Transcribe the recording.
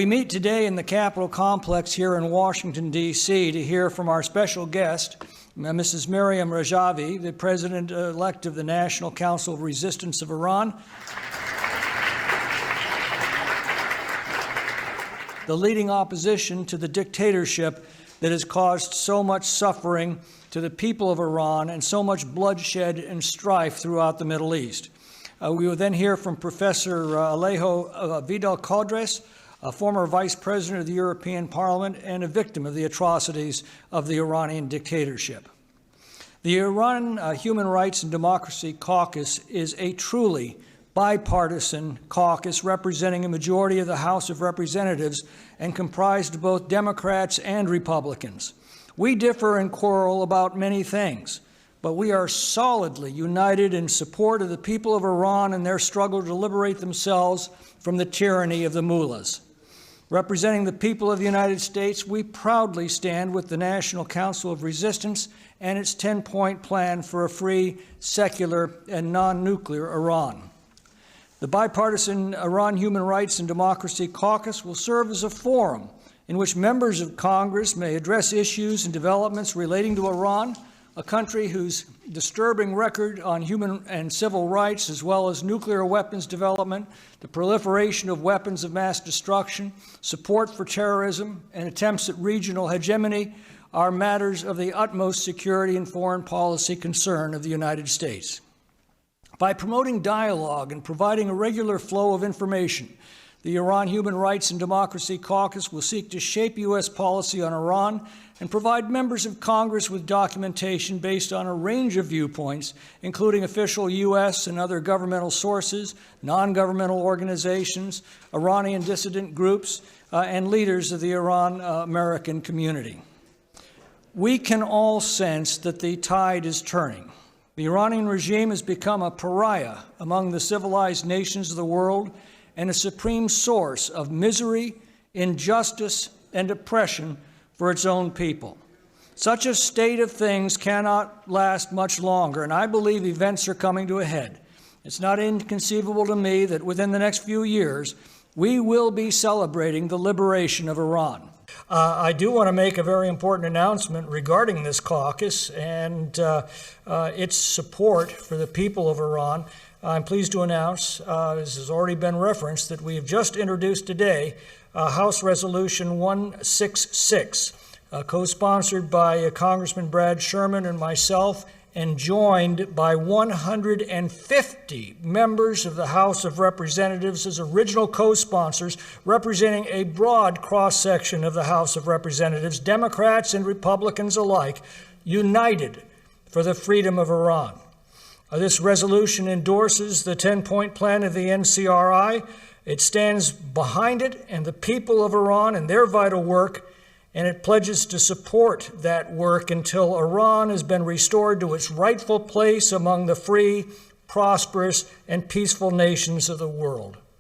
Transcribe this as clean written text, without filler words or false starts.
We meet today in the Capitol complex here in Washington, D.C. to hear from our special guest, Mrs. Maryam Rajavi, the President-elect of the National Council of Resistance of Iran, the leading opposition to the dictatorship that has caused so much suffering to the people of Iran and so much bloodshed and strife throughout the Middle East. We will then hear from Professor Alejo Vidal-Codres, a former Vice President of the European Parliament and a victim of the atrocities of the Iranian dictatorship. The Iran Human Rights and Democracy Caucus is a truly bipartisan caucus representing a majority of the House of Representatives and comprised of both Democrats and Republicans. We differ and quarrel about many things, but we are solidly united in support of the people of Iran and their struggle to liberate themselves from the tyranny of the mullahs. Representing the people of the United States, we proudly stand with the National Council of Resistance and its 10-point plan for a free, secular, and non-nuclear Iran. The bipartisan Iran Human Rights and Democracy Caucus will serve as a forum in which members of Congress may address issues and developments relating to Iran, a country whose disturbing record on human and civil rights, as well as nuclear weapons development, the proliferation of weapons of mass destruction, support for terrorism, and attempts at regional hegemony are matters of the utmost security and foreign policy concern of the United States. By promoting dialogue and providing a regular flow of information, the Iran Human Rights and Democracy Caucus will seek to shape U.S. policy on Iran and provide members of Congress with documentation based on a range of viewpoints, including official U.S. and other governmental sources, non-governmental organizations, Iranian dissident groups, and leaders of the Iran-American community. We can all sense that the tide is turning. The Iranian regime has become a pariah among the civilized nations of the world and a supreme source of misery, injustice, and oppression for its own people. Such a state of things cannot last much longer, and I believe events are coming to a head. It's not inconceivable to me that within the next few years, we will be celebrating the liberation of Iran. I do want to make a very important announcement regarding this caucus and its support for the people of Iran. I'm pleased to announce, as has already been referenced, that we have just introduced today House Resolution 166, co-sponsored by Congressman Brad Sherman and myself, and joined by 150 members of the House of Representatives as original co-sponsors, representing a broad cross-section of the House of Representatives, Democrats and Republicans alike, united for the freedom of Iran. This resolution endorses the 10-point plan of the NCRI. It stands behind it and the people of Iran and their vital work, and it pledges to support that work until Iran has been restored to its rightful place among the free, prosperous, and peaceful nations of the world.